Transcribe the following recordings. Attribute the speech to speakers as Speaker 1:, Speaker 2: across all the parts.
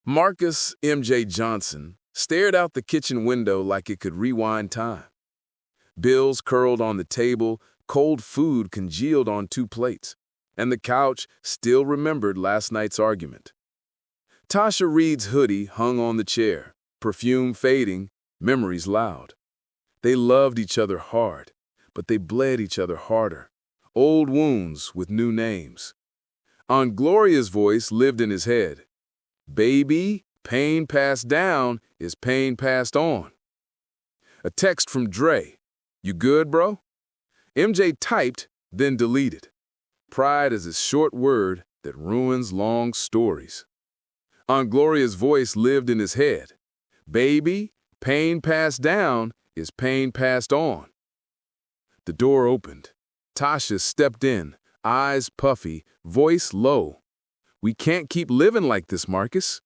Speaker 1: Marcus M.J. Johnson stared out the kitchen window like it could rewind time. Bills curled on the table, cold food congealed on two plates, and the couch still remembered last night's argument. Tasha Reed's hoodie hung on the chair, perfume fading, memories loud. They loved each other hard, but they bled each other harder. Old wounds with new names. Aunt Gloria's voice lived in his head. Baby, pain passed down is pain passed on. A text from Dre. You good, bro? MJ typed, then deleted. Pride is a short word that ruins long stories. Aunt Gloria's voice lived in his head. Baby, pain passed down is pain passed on. The door opened. Tasha stepped in, eyes puffy, voice low. We can't keep living like this, Marcus.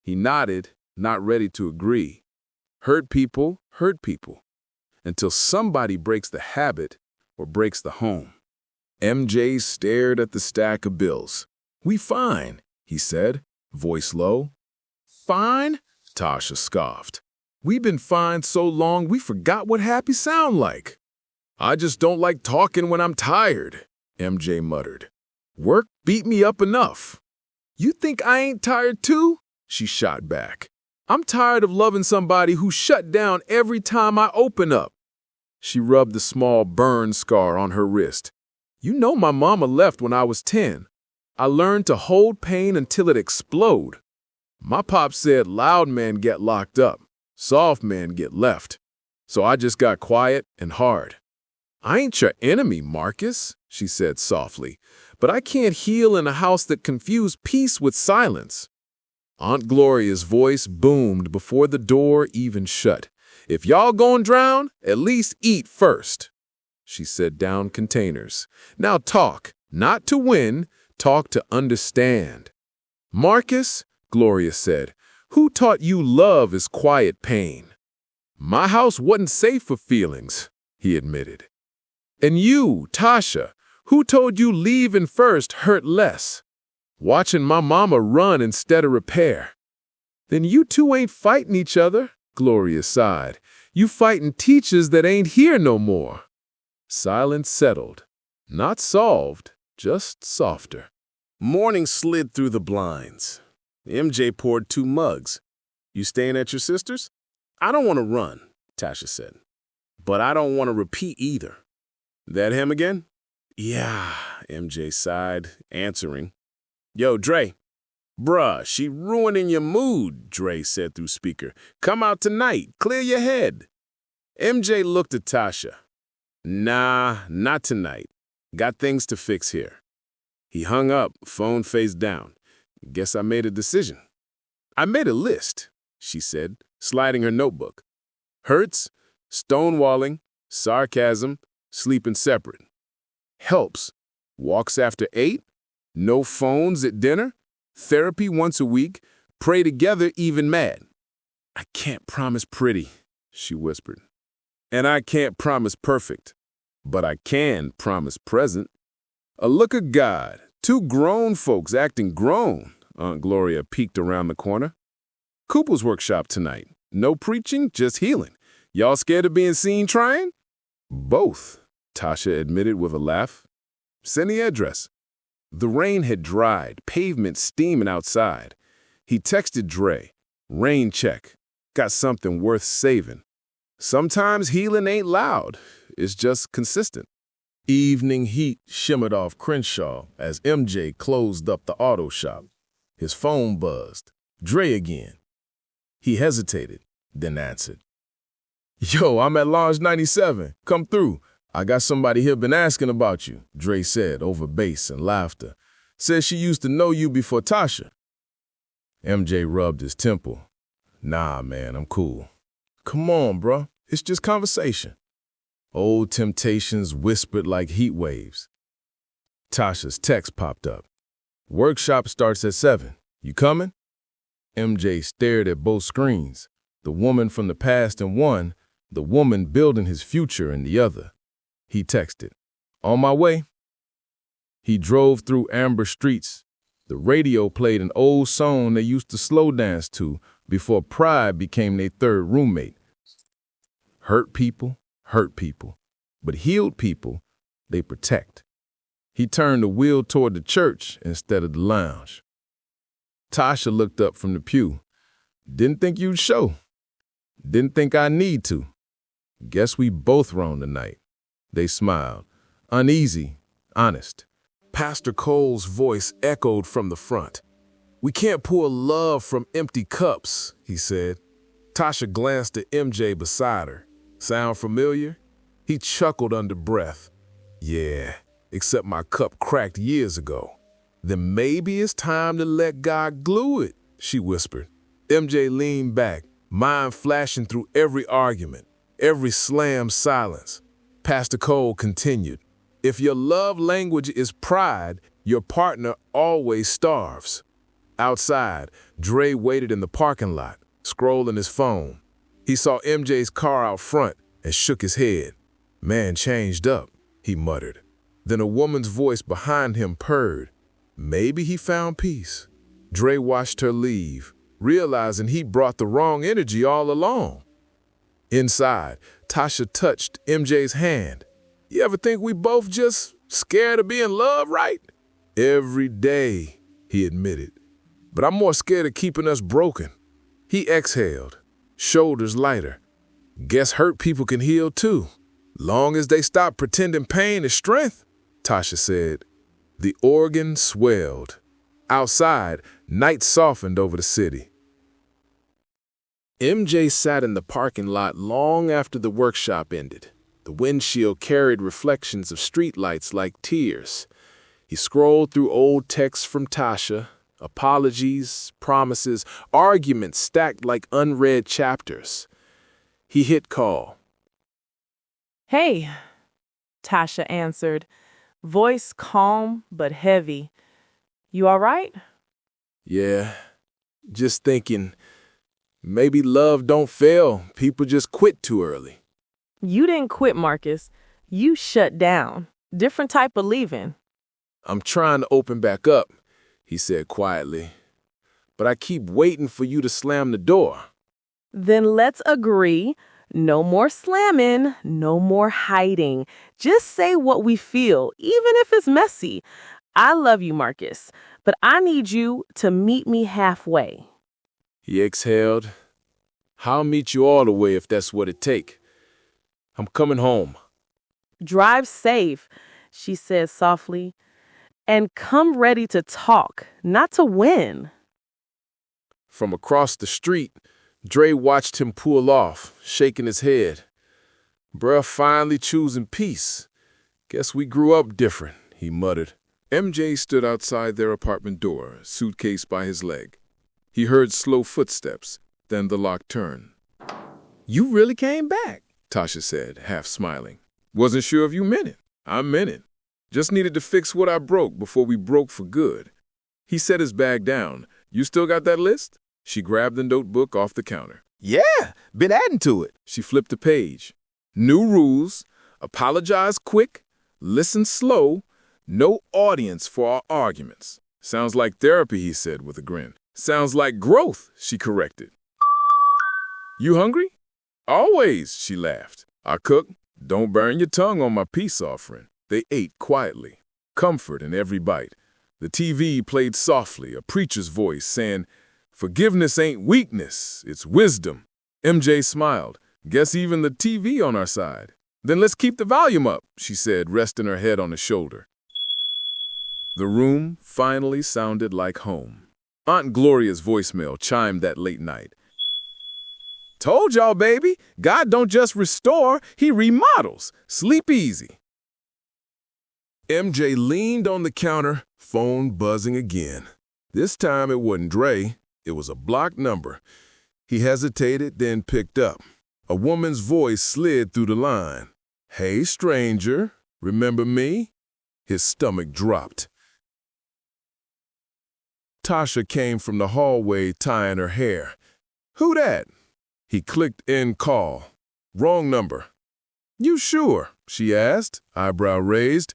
Speaker 1: He nodded, not ready to agree. Hurt people, until somebody breaks the habit or breaks the home.
Speaker 2: MJ stared at the stack of bills. We fine, he said, voice low. Fine? Tasha scoffed. We've been fine so long we forgot what happy sound like. I just don't like talking when I'm tired, MJ muttered. Work beat me up enough. You think I ain't tired too? She shot back. I'm tired of loving somebody who shut down every time I open up. She rubbed the small burn scar on her wrist. You know my mama left when I was 10. I learned to hold pain until it explode. My pop said loud men get locked up, soft men get left. So I just got quiet and hard. I ain't your enemy, Marcus, she said softly, but I can't heal in a house that confused peace with silence. Aunt Gloria's voice boomed before the door even shut. If y'all gon' drown, at least eat first. She set down containers. Now talk, not to win, talk to understand. Marcus, Gloria said, who taught you love is quiet pain? My house wasn't safe for feelings, he admitted. And you, Tasha, who told you leaving first hurt less? Watching my mama run instead of repair. Then you two ain't fighting each other, Gloria sighed. You fighting teachers that ain't here no more. Silence settled. Not solved, just softer.
Speaker 3: Morning slid through the blinds. MJ poured 2 mugs. You staying at your sister's? I don't want to run, Tasha said. But I don't want to repeat either. That him again? Yeah, MJ sighed, answering. Yo, Dre. Bruh, she ruining your mood, Dre said through speaker. Come out tonight, clear your head. MJ looked at Tasha. Nah, not tonight. Got things to fix here. He hung up, phone face down. Guess I made a decision. I made a list, she said, sliding her notebook. Hurts, stonewalling, sarcasm, sleeping separate. Helps, walks after 8, no phones at dinner, therapy once a week, pray together even mad. I can't promise pretty, she whispered. And I can't promise perfect, but I can promise present. A look of God, 2 grown folks acting grown, Aunt Gloria peeked around the corner. Cooper's workshop tonight. No preaching, just healing. Y'all scared of being seen trying? Both, Tasha admitted with a laugh. Send the address. The rain had dried, pavement steaming outside. He texted Dre. Rain check. Got something worth saving. Sometimes healing ain't loud. It's just consistent. Evening heat shimmered off Crenshaw as MJ closed up the auto shop. His phone buzzed. Dre again. He hesitated, then answered. Yo, I'm at Lounge 97. Come through. I got somebody here been asking about you, Dre said over bass and laughter. Says she used to know you before Tasha. MJ rubbed his temple. Nah, man, I'm cool. Come on, bruh. It's just conversation. Old temptations whispered like heat waves. Tasha's text popped up. Workshop starts at 7. You coming? MJ stared at both screens. The woman from the past in one, the woman building his future in the other. He texted, on my way. He drove through amber streets,
Speaker 2: The radio played an old song they used to slow dance to before pride became their third roommate. Hurt people, but healed people, they protect. He turned the wheel toward the church instead of the lounge. Tasha looked up from the pew. Didn't think you'd show. Didn't think I need to. Guess we both wrong tonight. They smiled. Uneasy, honest.
Speaker 3: Pastor Cole's voice echoed from the front. "We can't pour love from empty cups," he said. Tasha glanced at MJ beside her. "Sound familiar?" He chuckled under breath. "Yeah, except my cup cracked years ago." "Then maybe it's time to let God glue it," she whispered. MJ leaned back, mind flashing through every argument, every slam silence. Pastor Cole continued, "If your love language is pride, your partner always starves." Outside, Dre waited in the parking lot, scrolling his phone. He saw MJ's car out front and shook his head. "Man changed up," he muttered. Then a woman's voice behind him purred. Maybe he found peace. Dre watched her leave, realizing he brought the wrong energy all along. Inside, Tasha touched MJ's hand. "You ever think we both just scared of being loved right?" "Every day," he admitted. "But I'm more scared of keeping us broken." He exhaled, shoulders lighter. "Guess hurt people can heal too, long as they stop pretending pain is strength," Tasha said. The organ swelled. Outside, night softened over the city. MJ sat in the parking lot long after the workshop ended. The windshield carried reflections of streetlights like tears. He scrolled through old texts from Tasha, apologies, promises, arguments stacked like unread chapters. He hit call.
Speaker 4: "Hey," Tasha answered, voice calm but heavy. "You all right?"
Speaker 3: "Yeah, just thinking, maybe love don't fail, people just quit too early."
Speaker 4: "You didn't quit, Marcus. You shut down. Different type of leaving."
Speaker 3: "I'm trying to open back up," he said quietly. "But I keep waiting for you to slam the door."
Speaker 4: "Then let's agree. No more slamming, no more hiding. Just say what we feel, even if it's messy. I love you, Marcus, but I need you to meet me halfway."
Speaker 3: He exhaled. "I'll meet you all the way if that's what it takes. I'm coming home."
Speaker 4: "Drive safe," she said softly, "and come ready to talk, not to win."
Speaker 3: From across the street, Dre watched him pull off, shaking his head. "Bruh finally choosing peace. Guess we grew up different," he muttered.
Speaker 2: MJ stood outside their apartment door, suitcase by his leg. He heard slow footsteps, then the lock turn. "You really came back," Tasha said, half smiling. "Wasn't sure if you meant it." "I meant it. Just needed to fix what I broke before we broke for good." He set his bag down. "You still got that list?" She grabbed the notebook off the counter.
Speaker 3: "Yeah, been adding to it." She flipped a page. "New rules. Apologize quick. Listen slow. No audience for our arguments."
Speaker 2: "Sounds like therapy," he said with a grin.
Speaker 3: "Sounds like growth," she corrected.
Speaker 2: "You hungry?"
Speaker 3: "Always," she laughed.
Speaker 2: "I cook. Don't burn your tongue on my peace offering." They ate quietly, comfort in every bite. The TV played softly, a preacher's voice saying, "Forgiveness ain't weakness, it's wisdom." MJ smiled. "Guess even the TV on our side." "Then let's keep the volume up," she said, resting her head on his shoulder. The room finally sounded like home. Aunt Gloria's voicemail chimed that late night.
Speaker 3: "Told y'all, baby, God don't just restore, he remodels. Sleep easy."
Speaker 2: MJ leaned on the counter, phone buzzing again. This time it wasn't Dre. It was a blocked number. He hesitated, then picked up. A woman's voice slid through the line. "Hey, stranger, remember me?" His stomach dropped. Tasha came from the hallway tying her hair. "Who dat?" He clicked end call. "Wrong number." "You sure?" she asked, eyebrow raised.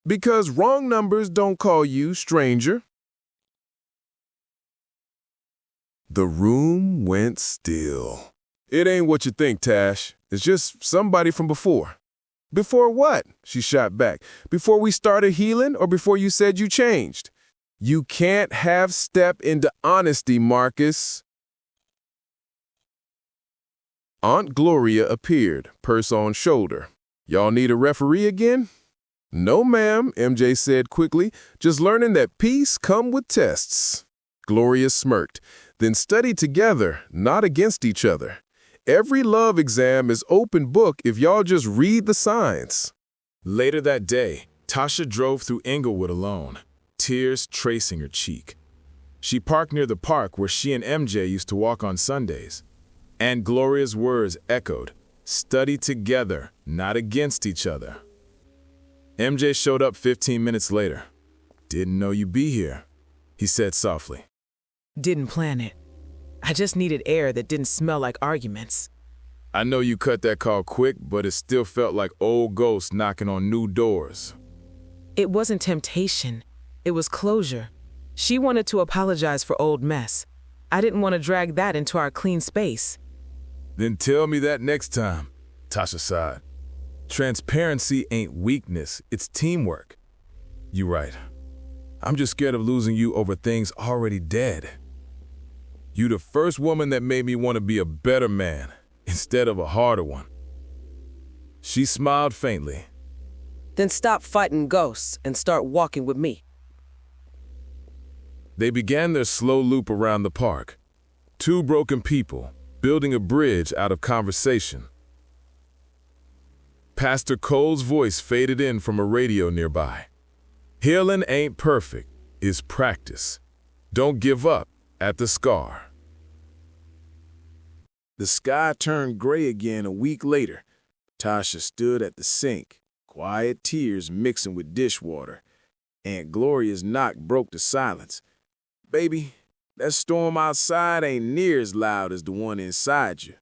Speaker 2: "Because wrong numbers don't call you stranger." The room went still. It ain't what you think, Tash. It's just somebody from before. Before what? She shot back. Before we started healing or before you said you changed? You can't have step into honesty, Marcus. Aunt Gloria appeared, purse on shoulder. Y'all need a referee again? No, ma'am, MJ said quickly, just learning that peace come with tests. Gloria smirked. Then study together, not against each other. Every love exam is open book if y'all just read the signs.
Speaker 1: Later that day, Tasha drove through Inglewood alone, tears tracing her cheek. She parked near the park where she and MJ used to walk on Sundays. And Gloria's words echoed, study together, not against each other. MJ showed up 15 minutes later. Didn't know you'd be here, he said softly.
Speaker 5: Didn't plan it. I just needed air that didn't smell like arguments.
Speaker 1: I know you cut that call quick, but it still felt like old ghosts knocking on new doors.
Speaker 5: It wasn't temptation. It was closure. She wanted to apologize for old mess. I didn't want to drag that into our clean space.
Speaker 1: Then tell me that next time, Tasha sighed. Transparency ain't weakness, it's teamwork. You're right. I'm just scared of losing you over things already dead. You the first woman that made me want to be a better man instead of a harder one. She smiled faintly.
Speaker 6: Then stop fighting ghosts and start walking with me.
Speaker 1: They began their slow loop around the park. Two broken people building a bridge out of conversation. Pastor Cole's voice faded in from a radio nearby. Healing ain't perfect, it's practice. Don't give up at the scar.
Speaker 3: The sky turned gray again a week later. Tasha stood at the sink, quiet tears mixing with dishwater. Aunt Gloria's knock broke the silence. Baby, that storm outside ain't near as loud as the one inside you.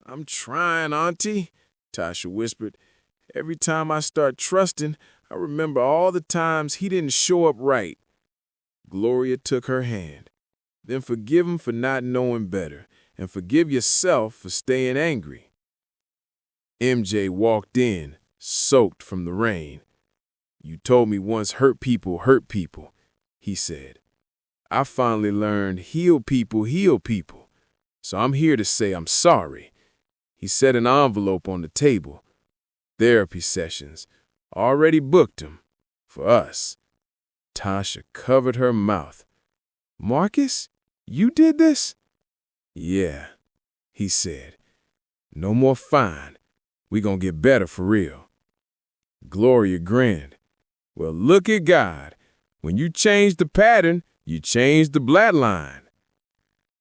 Speaker 3: I'm trying, Auntie, Tasha whispered. Every time I start trusting, I remember all the times he didn't show up right. Gloria took her hand. Then forgive him for not knowing better, and forgive yourself for staying angry. MJ walked in, soaked from the rain. You told me once hurt people, he said. I finally learned heal people, so I'm here to say I'm sorry. He set an envelope on the table. Therapy sessions. Already booked them. For us. Tasha covered her mouth. Marcus, you did this? Yeah, he said. No more fine. We gonna get better for real. Gloria grinned. Well, look at God. When you change the pattern, you change the bloodline.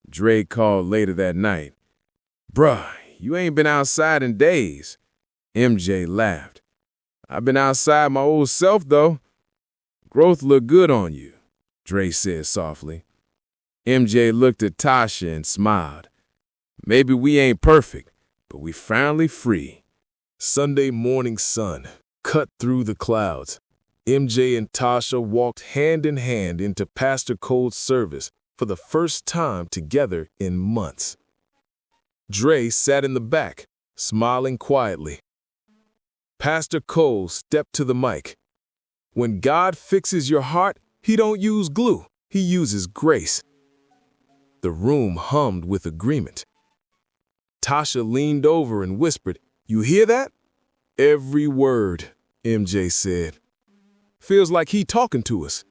Speaker 3: Dre called later that night. Bruh, you ain't been outside in days. MJ laughed. I've been outside my old self, though. Growth look good on you, Dre said softly. MJ looked at Tasha and smiled. Maybe we ain't perfect, but we finally free. Sunday morning sun cut through the clouds. MJ and Tasha walked hand in hand into Pastor Cole's service for the first time together in months. Dre sat in the back, smiling quietly. Pastor Cole stepped to the mic. When God fixes your heart, he don't use glue, he uses grace. The room hummed with agreement. Tasha leaned over and whispered, You hear that? Every word, MJ said. Feels like he talking to us.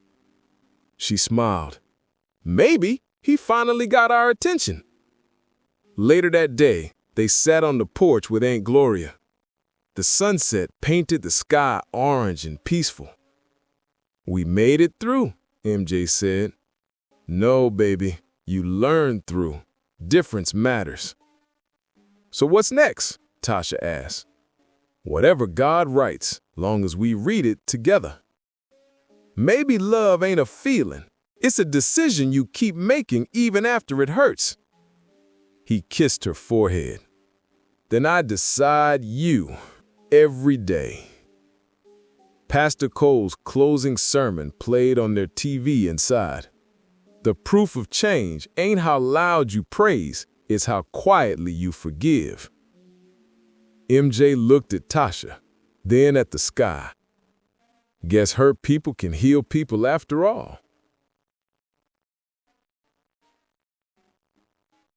Speaker 3: She smiled. Maybe he finally got our attention. Later that day, they sat on the porch with Aunt Gloria. The sunset painted the sky orange and peaceful. We made it through, MJ said. No, baby, you learned through. Difference matters. So what's next? Tasha asked. Whatever God writes, long as we read it together. Maybe love ain't a feeling. It's a decision you keep making even after it hurts. He kissed her forehead. Then I decide you. Every day. Pastor Cole's closing sermon played on their TV inside.
Speaker 2: The proof of change ain't how loud you praise, it's how quietly you forgive. MJ looked at Tasha, then at the sky. Guess hurt people can heal people after all.